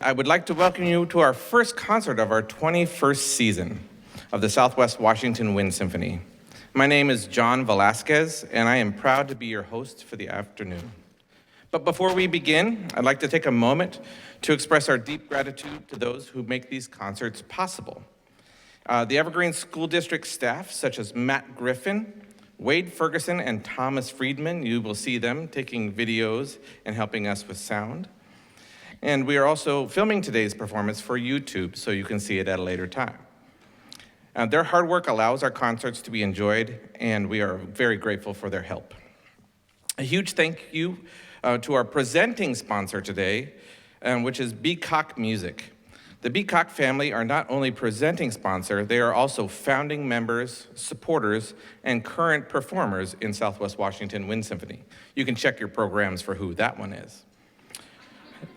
I would like to welcome you to our first concert of our 21st season of the Southwest Washington Wind Symphony. My name is John Velasquez, and I am proud to be your host for the afternoon. But before we begin, I'd like to take a moment to express our deep gratitude to those who make these concerts possible. The Evergreen School District staff, such as Matt Griffin, Wade Ferguson, and Thomas Friedman, you will see them taking videos and helping us with sound. And we are also filming today's performance for YouTube, so you can see it at a later time. Their hard work allows our concerts to be enjoyed, and we are very grateful for their help. A huge thank you to our presenting sponsor today, which is Beacock Music. The Beacock family are not only presenting sponsor, they are also founding members, supporters, and current performers in Southwest Washington Wind Symphony. You can check your programs for who that one is.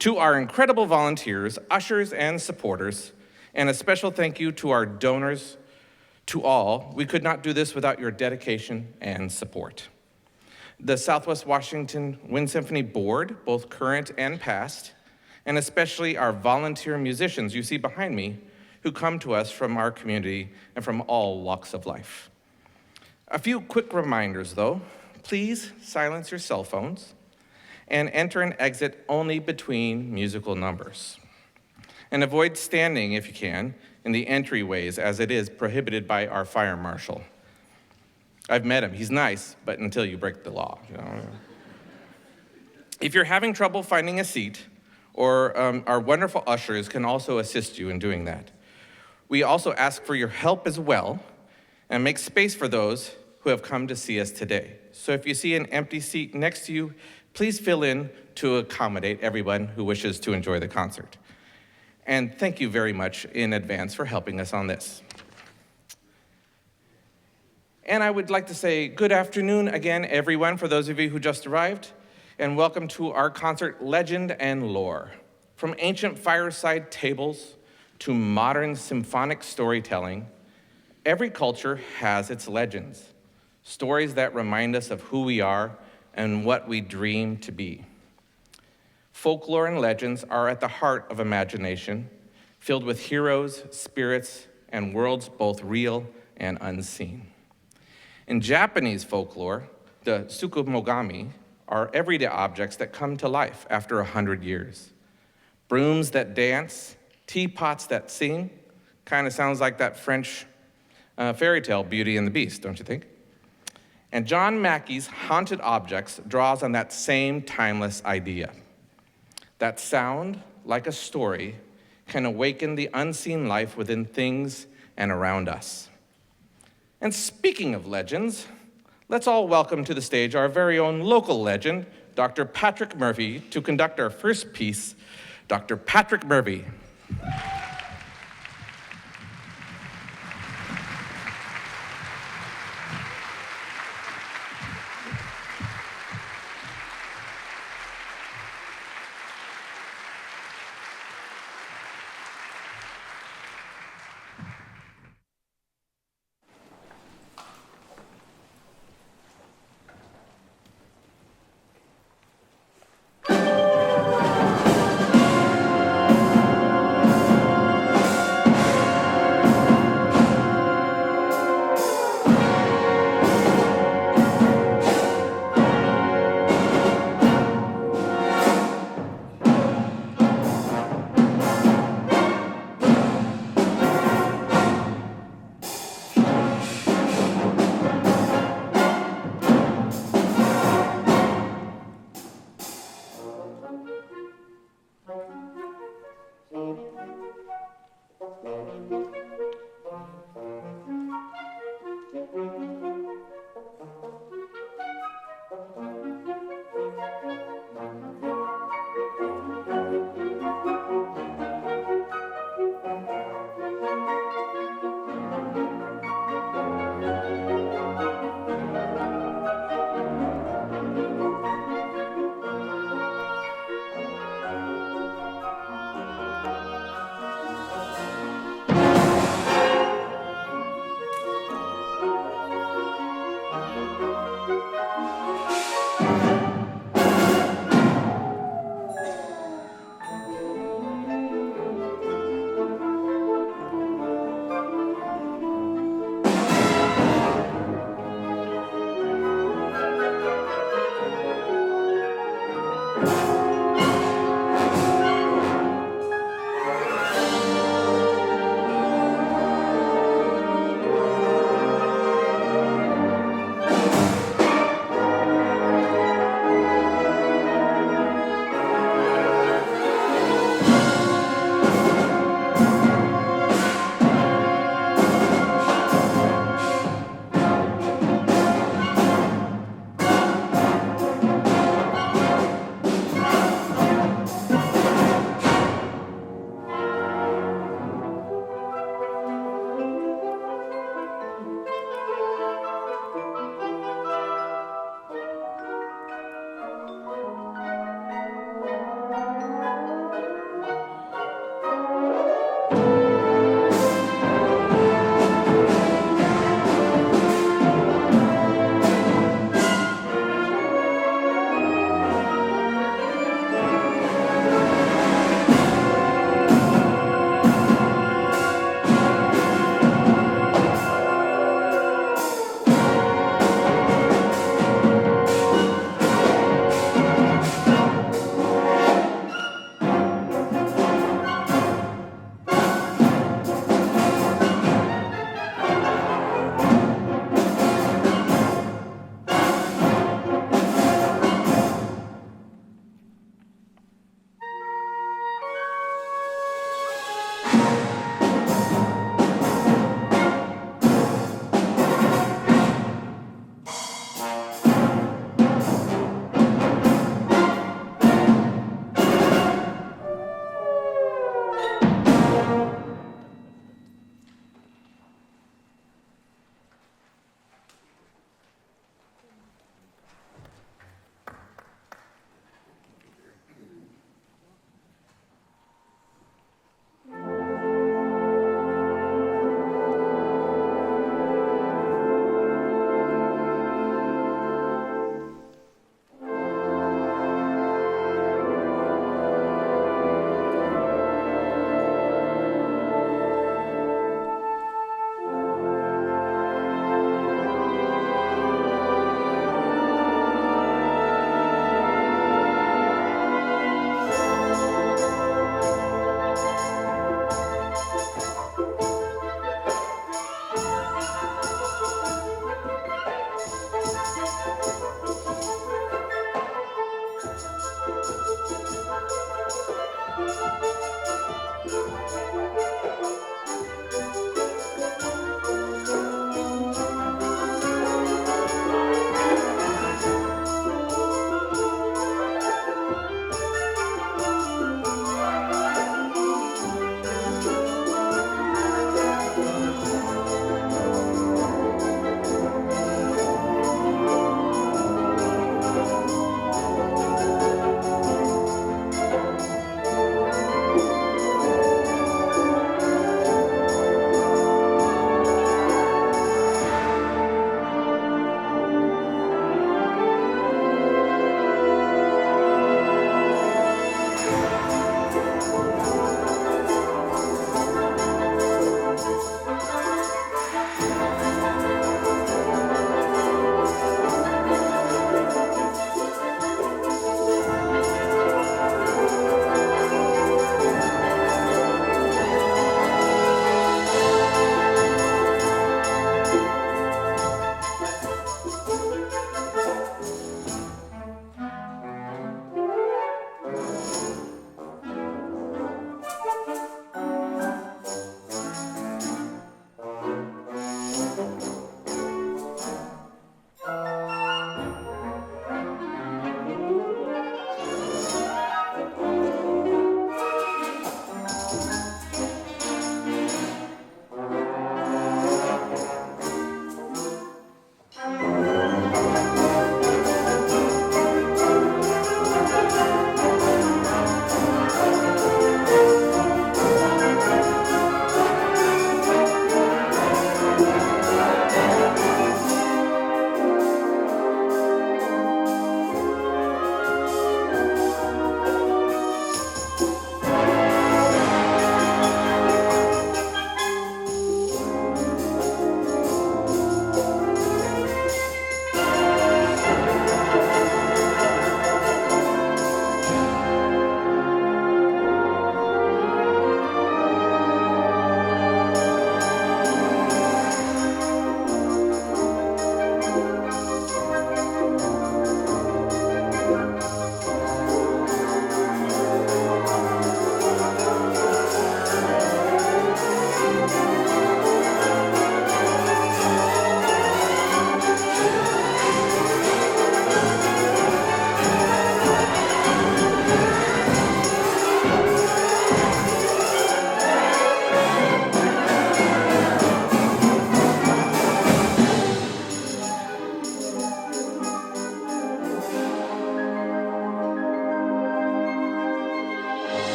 To our incredible volunteers, ushers, and supporters, and a special thank you to our donors, to all. We could not do this without your dedication and support. The Southwest Washington Wind Symphony Board, both current and past, and especially our volunteer musicians you see behind me, who come to us from our community and from all walks of life. A few quick reminders though. Please silence your cell phones and enter and exit only between musical numbers. And avoid standing, if you can, in the entryways, as it is prohibited by our fire marshal. I've met him, he's nice, but until you break the law. You know? If you're having trouble finding a seat, or our wonderful ushers can also assist you in doing that. We also ask for your help as well, and make space for those who have come to see us today. So if you see an empty seat next to you, please fill in to accommodate everyone who wishes to enjoy the concert. And thank you very much in advance for helping us on this. And I would like to say good afternoon again, everyone, for those of you who just arrived, and welcome to our concert Legend and Lore. From ancient fireside tables to modern symphonic storytelling, every culture has its legends, stories that remind us of who we are and what we dream to be. Folklore and legends are at the heart of imagination, filled with heroes, spirits, and worlds both real and unseen. In Japanese folklore, the Tsukumogami are everyday objects that come to life after 100 years. Brooms that dance, teapots that sing, kind of sounds like that French fairy tale Beauty and the Beast, don't you think? And John Mackey's Haunted Objects draws on that same timeless idea. That sound, like a story, can awaken the unseen life within things and around us. And speaking of legends, let's all welcome to the stage our very own local legend, Dr. Patrick Murphy, to conduct our first piece. Dr. Patrick Murphy.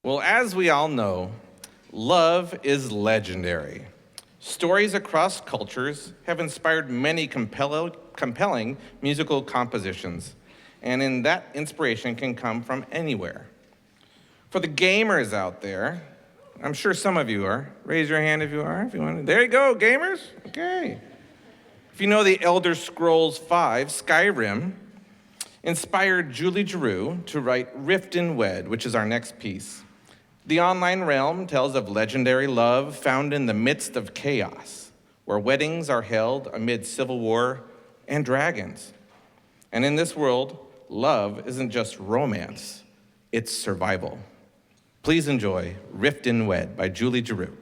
Well, as we all know, love is legendary. Stories across cultures have inspired many compelling musical compositions, and in that inspiration can come from anywhere. For the gamers out there, I'm sure some of you are. Raise your hand if you are, if you want to. There you go, gamers. Okay. If you know the Elder Scrolls V, Skyrim inspired Julie Giroux to write Riften, which is our next piece. The online realm tells of legendary love found in the midst of chaos, where weddings are held amid civil war and dragons. And in this world, love isn't just romance, it's survival. Please enjoy Riften by Julie Giroux.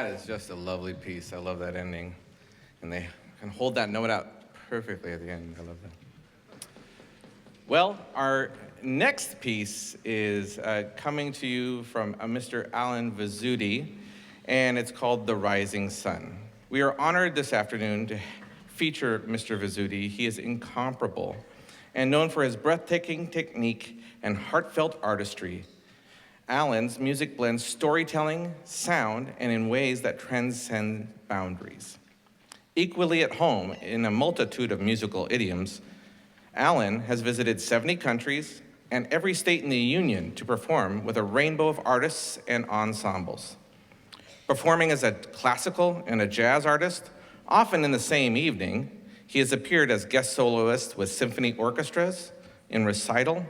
That is just a lovely piece. I love that ending. And they can hold that note out perfectly at the end. I love that. Well, our next piece is coming to you from Mr. Alan Vizzutti, and it's called The Rising Sun. We are honored this afternoon to feature Mr. Vizzutti. He is incomparable and known for his breathtaking technique and heartfelt artistry. Alan's music blends storytelling, sound, and in ways that transcend boundaries. Equally at home in a multitude of musical idioms, Alan has visited 70 countries and every state in the Union to perform with a rainbow of artists and ensembles. Performing as a classical and a jazz artist, often in the same evening, he has appeared as guest soloist with symphony orchestras, in recital,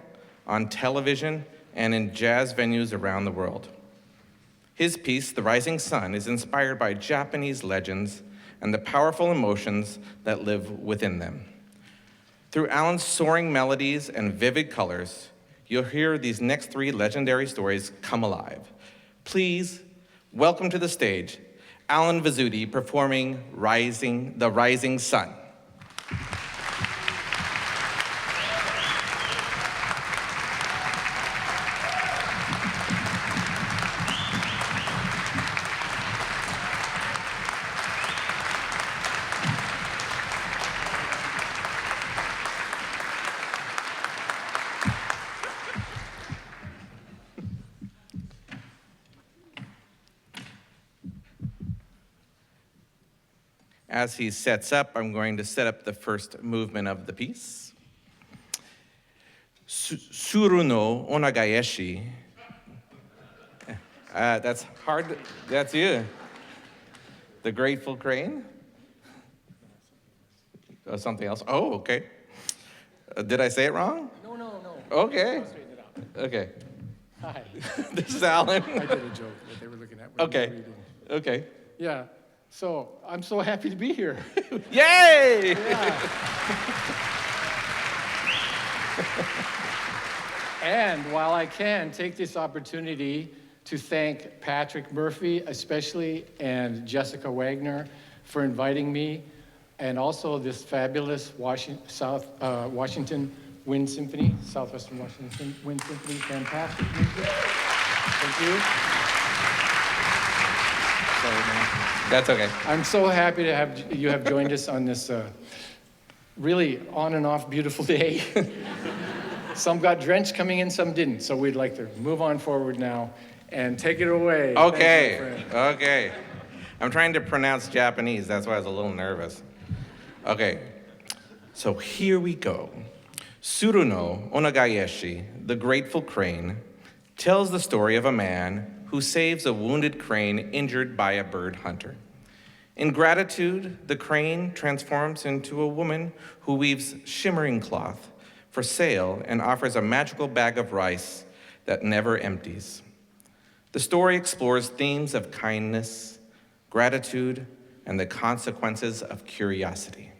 on television, and in jazz venues around the world. His piece, The Rising Sun, is inspired by Japanese legends and the powerful emotions that live within them. Through Alan's soaring melodies and vivid colors, you'll hear these next three legendary stories come alive. Please welcome to the stage, Alan Vizzutti performing The Rising Sun. As he sets up, I'm going to set up the first movement of the piece. Tsuru no Ongaeshi. That's hard. That's you. The Grateful Crane? Something else? Oh, okay. Did I say it wrong? No. Okay. I'll straighten it out. Okay. Hi. This is Alan. I did a joke that they were looking at. When Okay. we were reading. Okay. Yeah. So I'm so happy to be here. Yay! Yeah. And while I can take this opportunity to thank Patrick Murphy especially and Jessica Wagner for inviting me, and also this fabulous Washington Wind Symphony, Southwestern Washington Wind Symphony, fantastic music. Thank you. Sorry, man. That's okay. I'm so happy to have you have joined us on this really on and off beautiful day. Some got drenched coming in, some didn't. So we'd like to move on forward now and take it away. Okay. Thank you, friend. Okay. I'm trying to pronounce Japanese. That's why I was a little nervous. Okay. So here we go. Tsuru no Ongaeshi, the Grateful Crane, tells the story of a man who saves a wounded crane injured by a bird hunter. In gratitude, the crane transforms into a woman who weaves shimmering cloth for sale and offers a magical bag of rice that never empties. The story explores themes of kindness, gratitude, and the consequences of curiosity.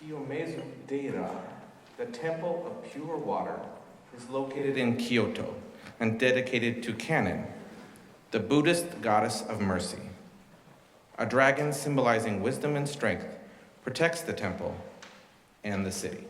Kyomizu-tera, the Temple of Pure Water, is located in Kyoto and dedicated to Kannon, the Buddhist goddess of mercy. A dragon symbolizing wisdom and strength protects the temple and the city.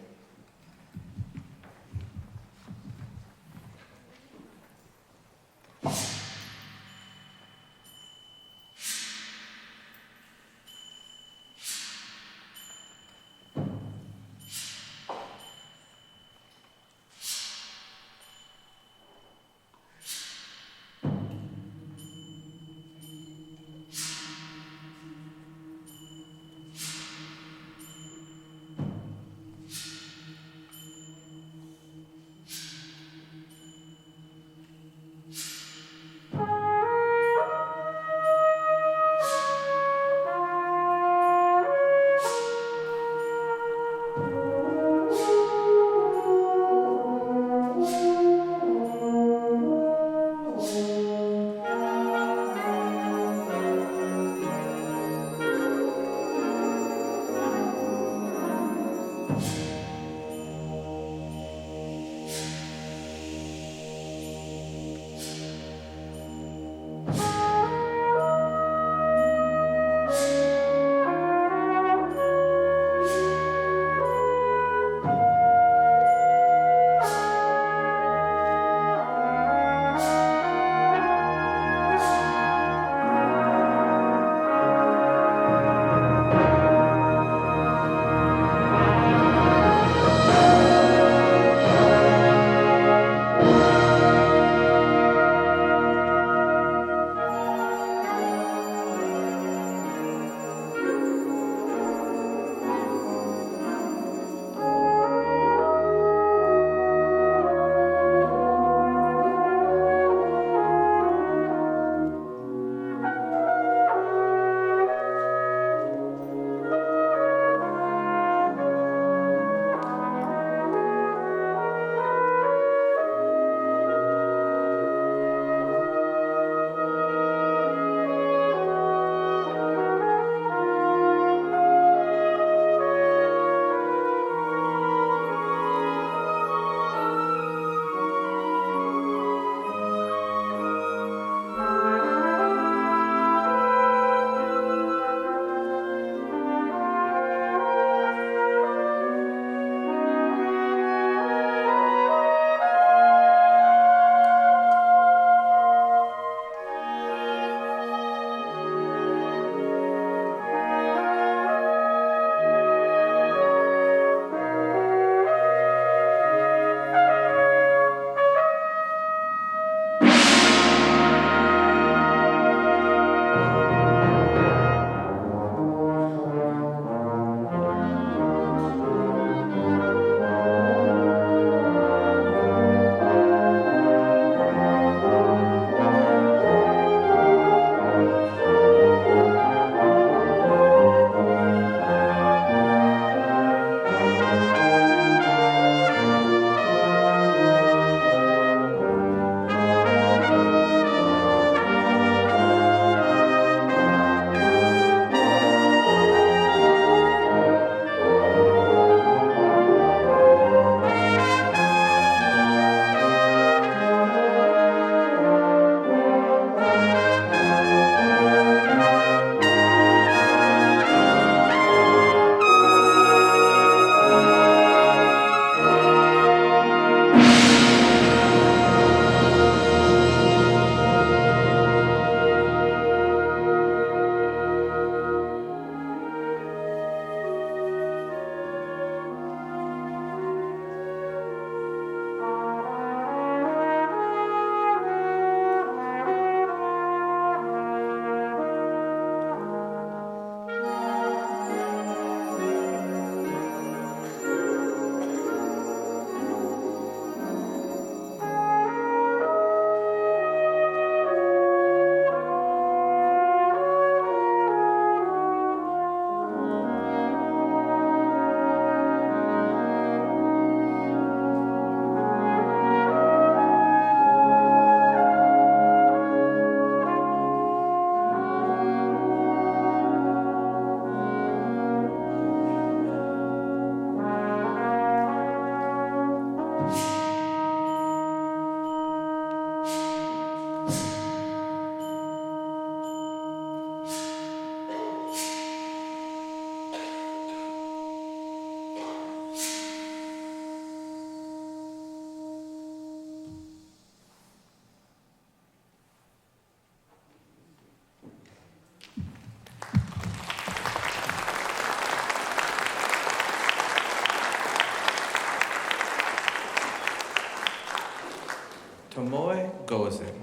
Gozen.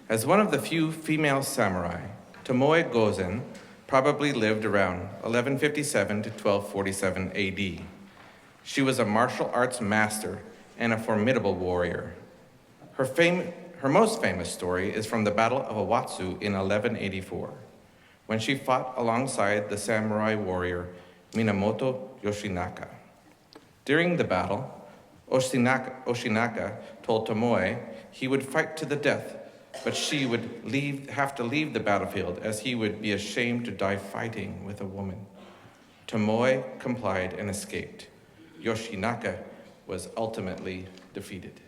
As one of the few female samurai, Tomoe Gozen probably lived around 1157 to 1247 AD. She was a martial arts master and a formidable warrior. Her most famous story is from the Battle of Owatsu in 1184, when she fought alongside the samurai warrior Minamoto Yoshinaka. During the battle, Oshinaka told Tomoe he would fight to the death, but she would have to leave the battlefield as he would be ashamed to die fighting with a woman. Tomoe complied and escaped. Yoshinaka was ultimately defeated.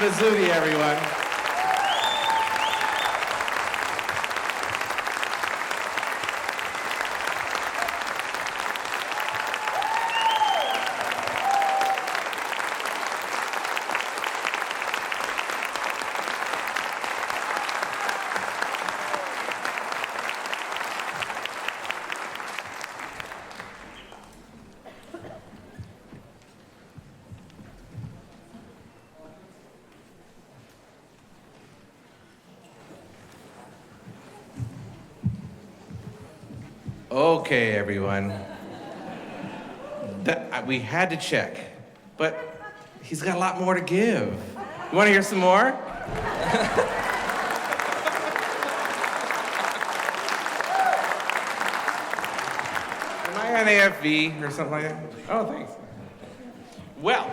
Vizzutti, everyone. Okay, everyone. We had to check, but he's got a lot more to give. You want to hear some more? Am I on AFV or something like that? Oh, thanks. Well,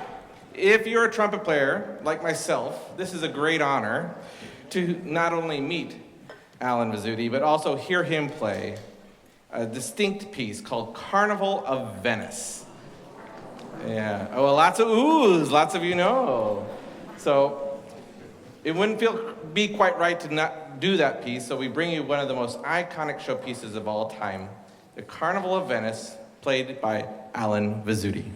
if you're a trumpet player like myself, this is a great honor to not only meet Alan Vizzutti, but also hear him play a distinct piece called Carnival of Venice. Yeah, oh, well, lots of oohs, lots of you know. So it wouldn't be quite right to not do that piece, so we bring you one of the most iconic showpieces of all time, the Carnival of Venice, played by Alan Vizzutti.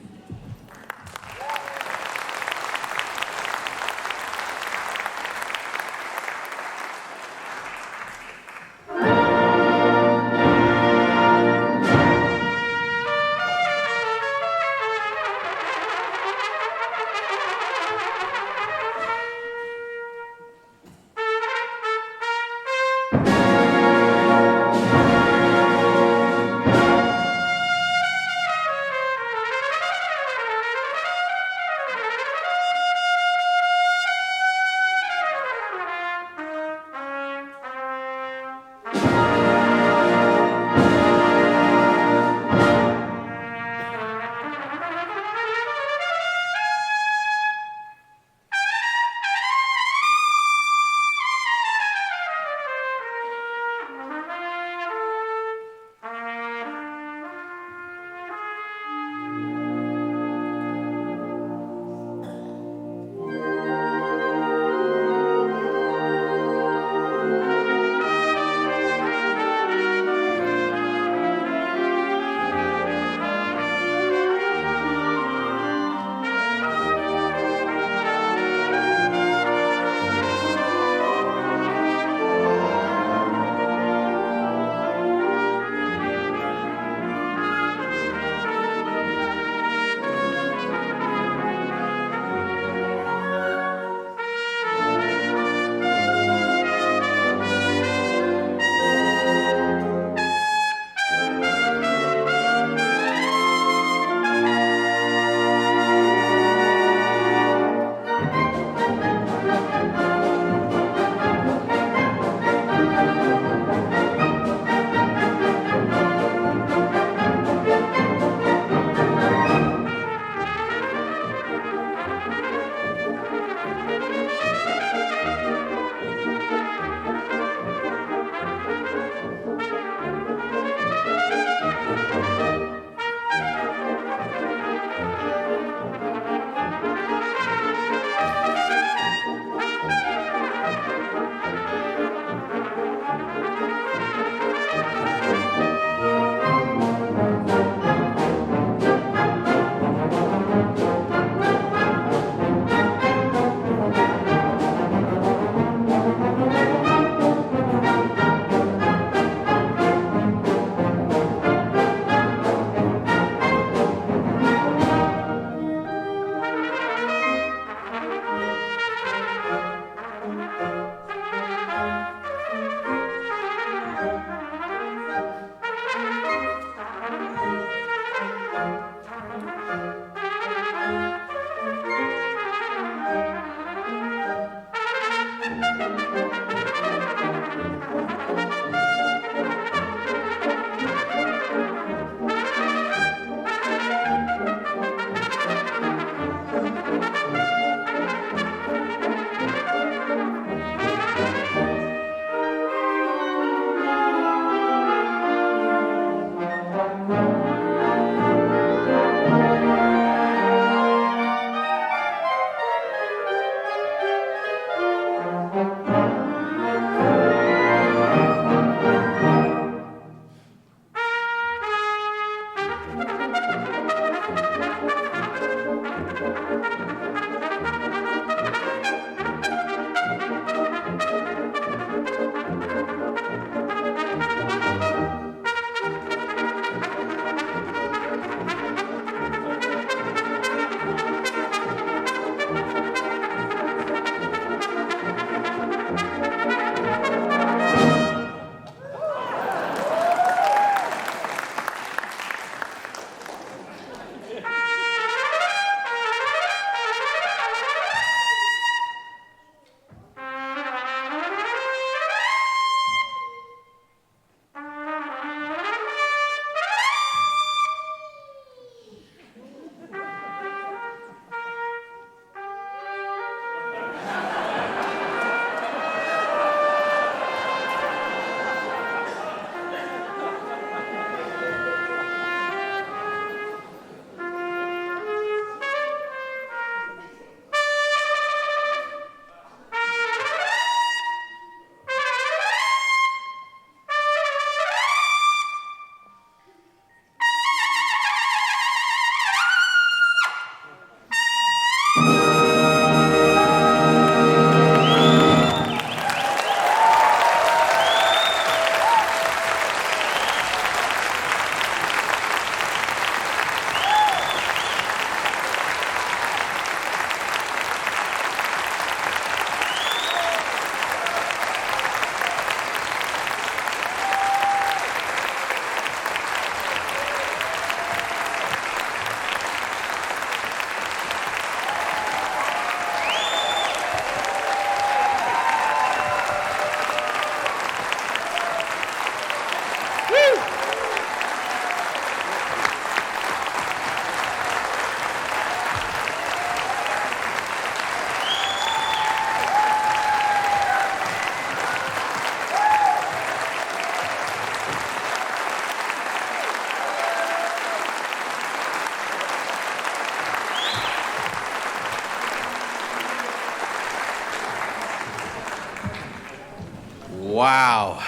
Wow.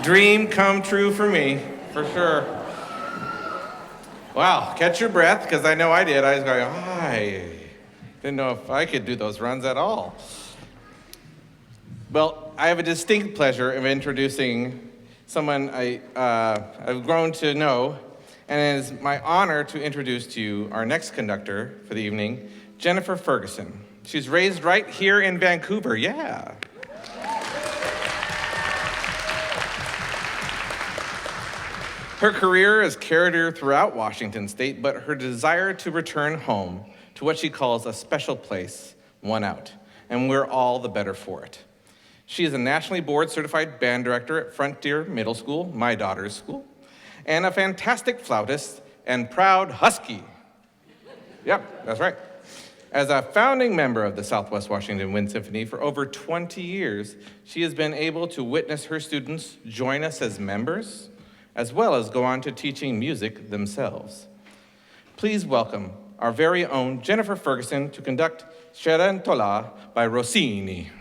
Dream come true for me, for sure. Wow, catch your breath, because I know I did. I was going, I didn't know if I could do those runs at all. Well, I have a distinct pleasure of introducing someone I've grown to know, and it is my honor to introduce to you our next conductor for the evening, Jennifer Ferguson. She's raised right here in Vancouver, yeah. Her career has carried her throughout Washington State, but her desire to return home to what she calls a special place won out, and we're all the better for it. She is a nationally board-certified band director at Frontier Middle School, my daughter's school, and a fantastic flautist and proud husky. Yep, that's right. As a founding member of the Southwest Washington Wind Symphony for over 20 years, she has been able to witness her students join us as members, as well as go on to teaching music themselves. Please welcome our very own Jennifer Ferguson to conduct Cenerentola by Rossini.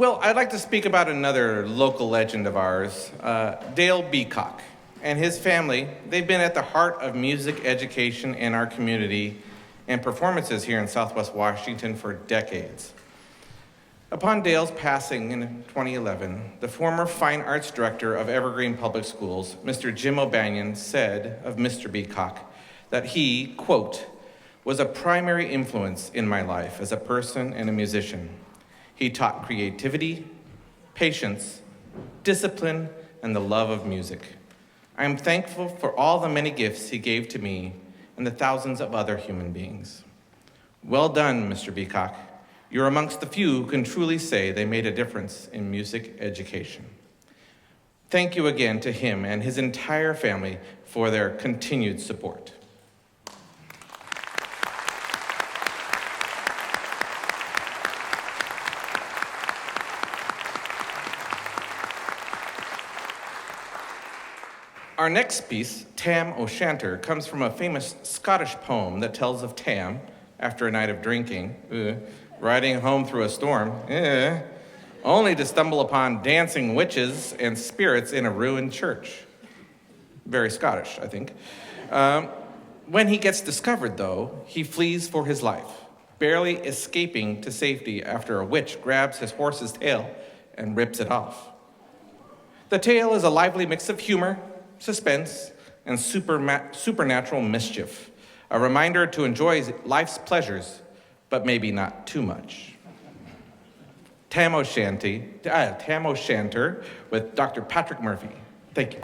Well, I'd like to speak about another local legend of ours, Dale Beacock. And his family, they've been at the heart of music education in our community and performances here in Southwest Washington for decades. Upon Dale's passing in 2011, the former fine arts director of Evergreen Public Schools, Mr. Jim O'Banion, said of Mr. Beacock that he, quote, was a primary influence in my life as a person and a musician. He taught creativity, patience, discipline, and the love of music. I am thankful for all the many gifts he gave to me and the thousands of other human beings. Well done, Mr. Beacock. You're amongst the few who can truly say they made a difference in music education. Thank you again to him and his entire family for their continued support. Our next piece, Tam O'Shanter, comes from a famous Scottish poem that tells of Tam, after a night of drinking, riding home through a storm, only to stumble upon dancing witches and spirits in a ruined church. Very Scottish, I think. When he gets discovered, though, he flees for his life, barely escaping to safety after a witch grabs his horse's tail and rips it off. The tale is a lively mix of humor, suspense, and supernatural mischief, a reminder to enjoy life's pleasures, but maybe not too much. Tam O'Shanter with Dr. Patrick Murphy. Thank you.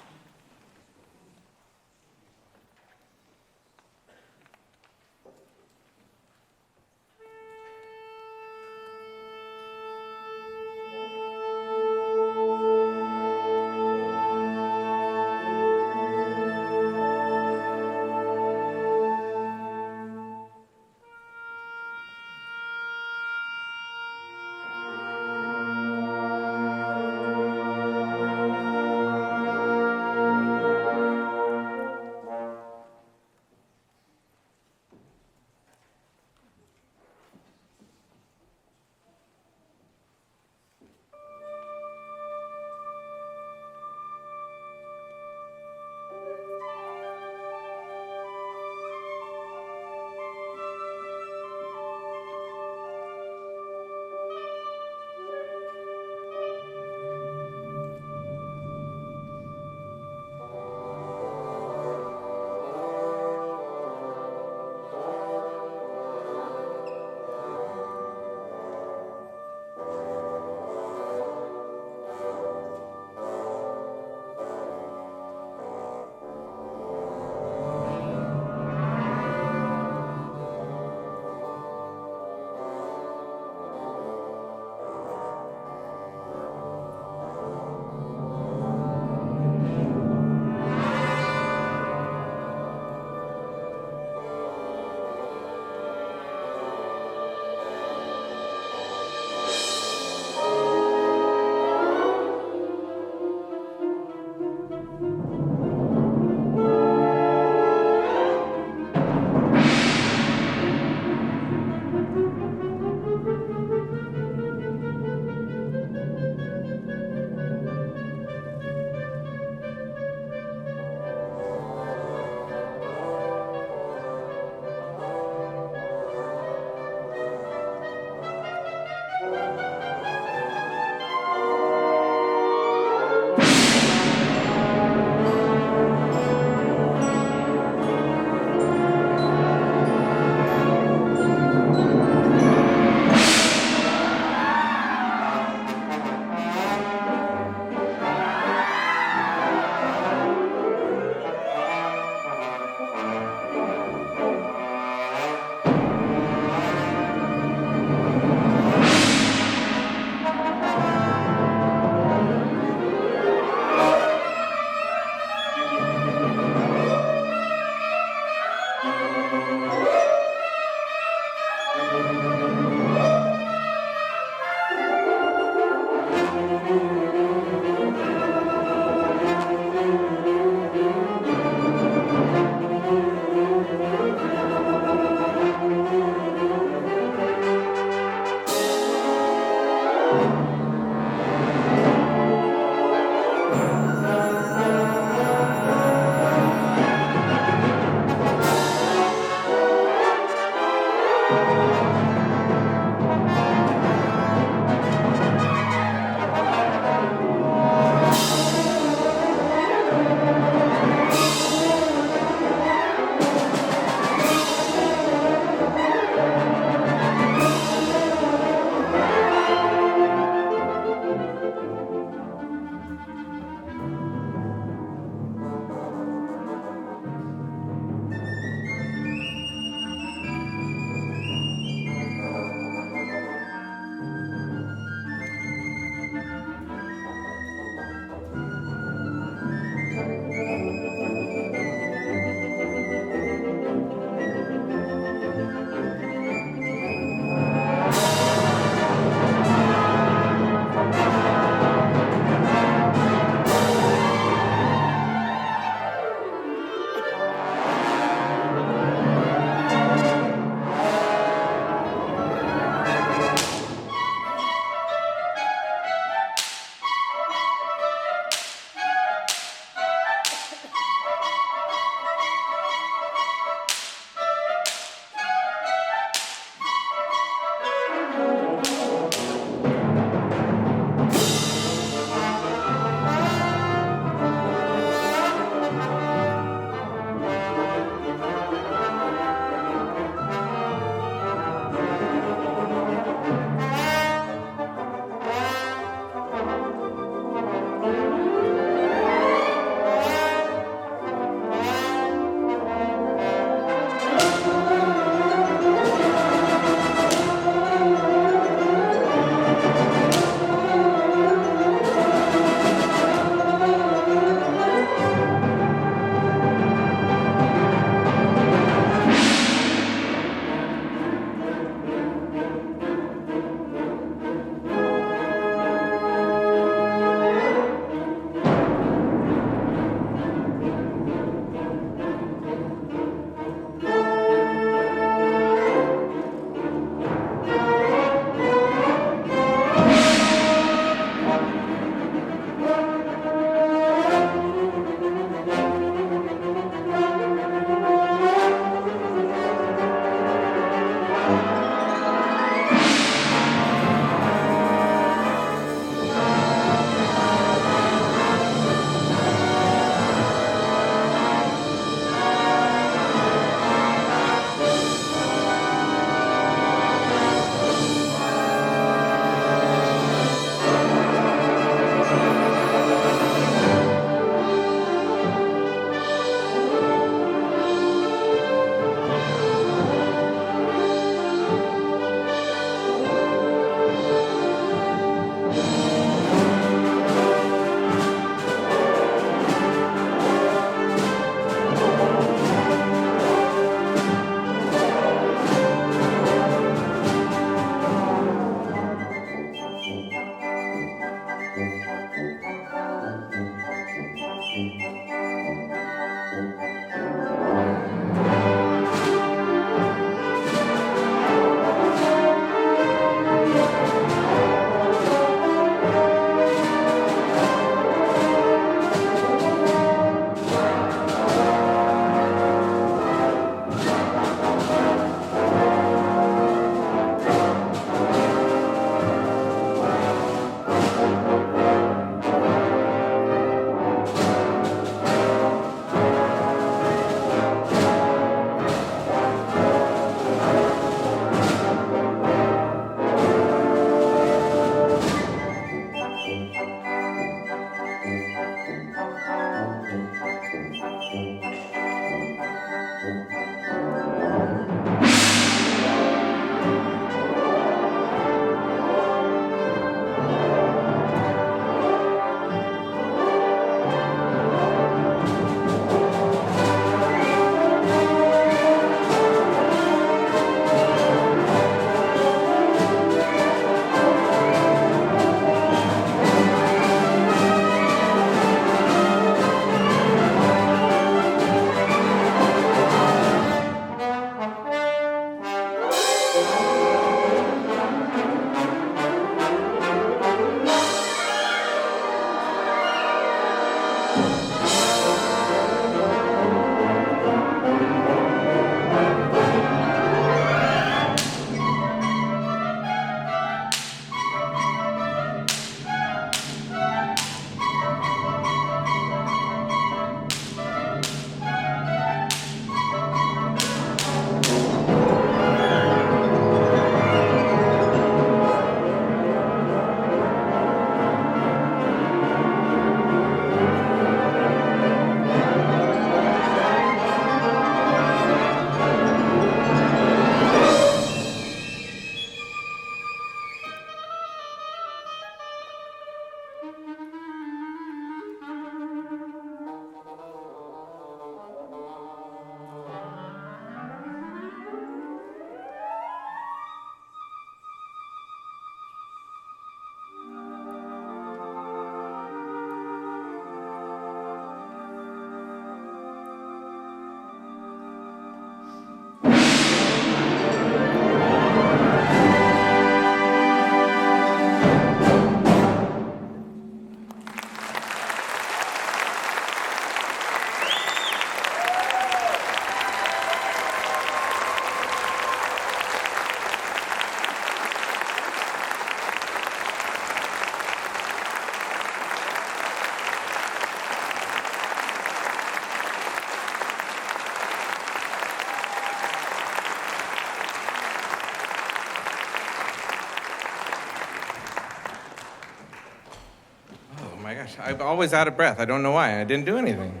I'm always out of breath. I don't know why. I didn't do anything.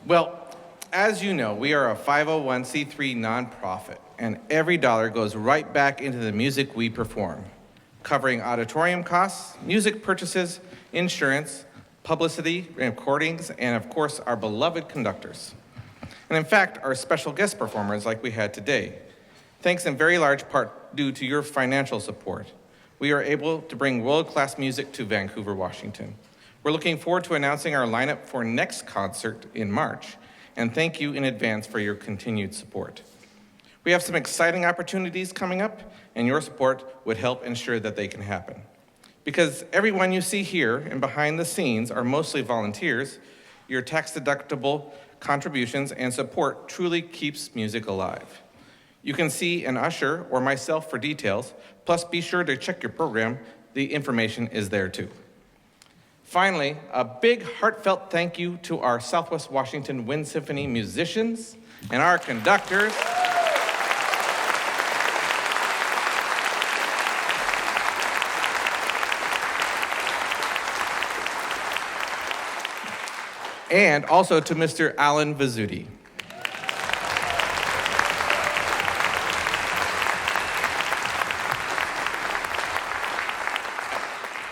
Well, as you know, we are a 501c3 nonprofit, and every dollar goes right back into the music we perform, covering auditorium costs, music purchases, insurance, publicity, recordings, and of course, our beloved conductors. And in fact, our special guest performers like we had today. Thanks in very large part due to your financial support, we are able to bring world-class music to Vancouver, Washington. We're looking forward to announcing our lineup for next concert in March, and thank you in advance for your continued support. We have some exciting opportunities coming up, and your support would help ensure that they can happen. Because everyone you see here and behind the scenes are mostly volunteers, your tax-deductible contributions and support truly keeps music alive. You can see an usher or myself for details, plus be sure to check your program. The information is there too. Finally, a big heartfelt thank you to our Southwest Washington Wind Symphony musicians and our conductors. And also to Mr. Alan Vizzutti.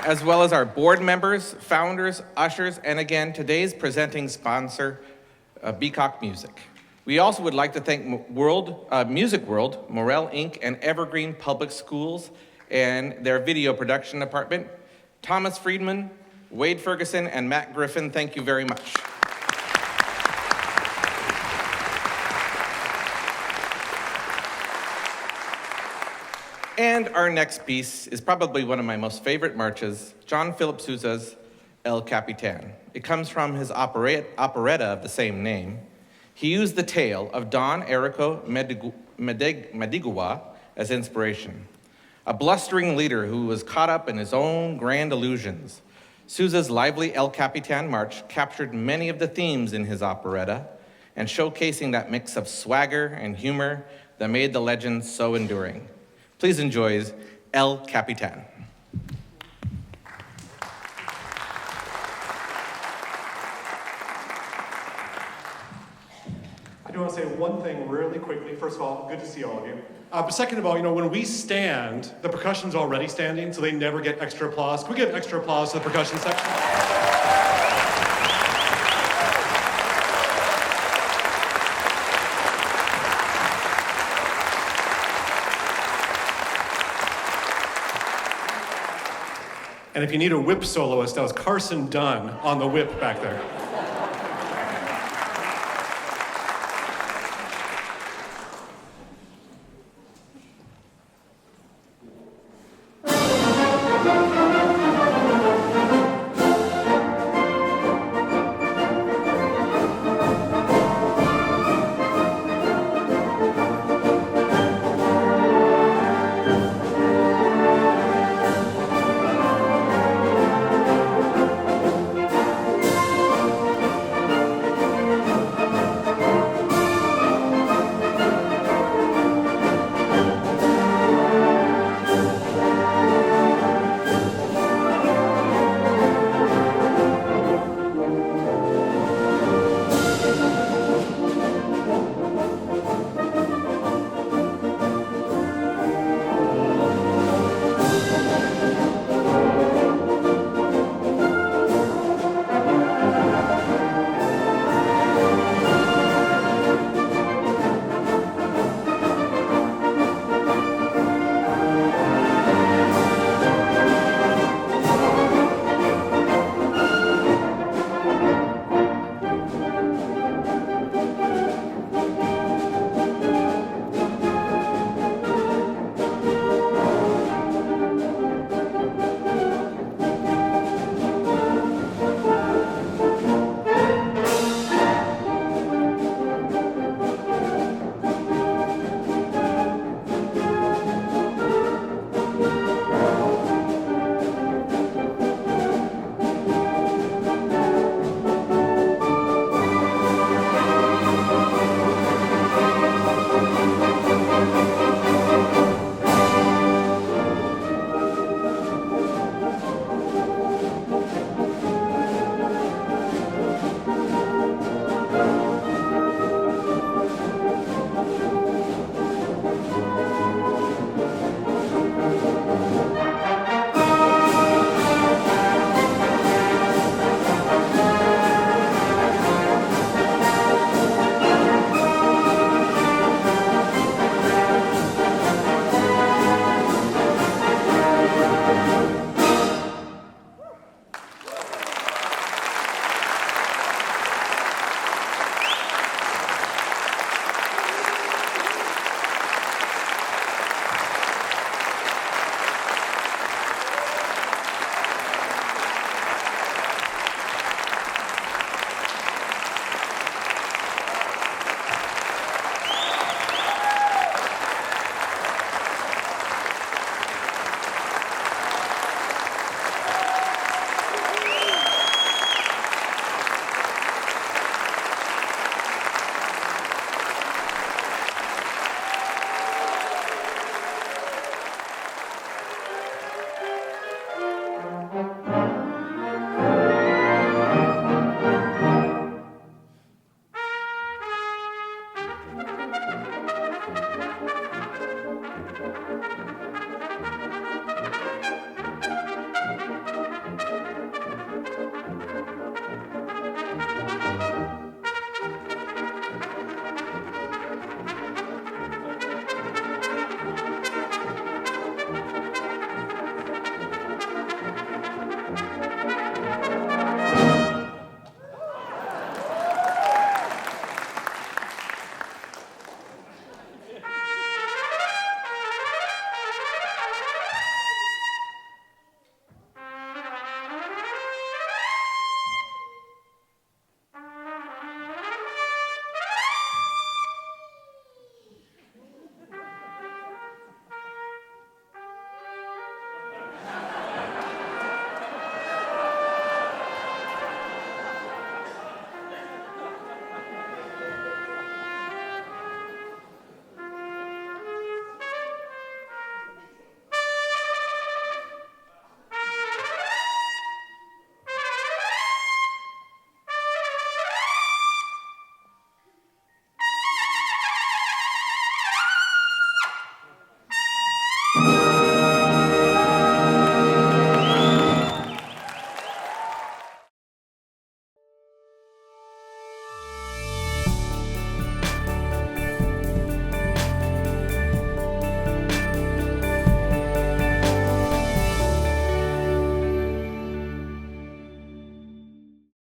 As well as our board members, founders, ushers, and again, today's presenting sponsor, Beacock Music. We also would like to thank Music World, Morel Inc., and Evergreen Public Schools and their video production department. Thomas Friedman, Wade Ferguson, and Matt Griffin, thank you very much. And our next piece is probably one of my most favorite marches, John Philip Sousa's El Capitan. It comes from his operetta of the same name. He used the tale of Don Errico Mediguwa as inspiration, a blustering leader who was caught up in his own grand illusions. Sousa's lively El Capitan march captured many of the themes in his operetta and showcasing that mix of swagger and humor that made the legend so enduring. Please enjoy El Capitan. I do want to say one thing really quickly. First of all, good to see all of you. But second of all, when we stand, the percussion's already standing, so they never get extra applause. Can we give extra applause to the percussion section? And if you need a whip soloist, that was Carson Dunn on the whip back there.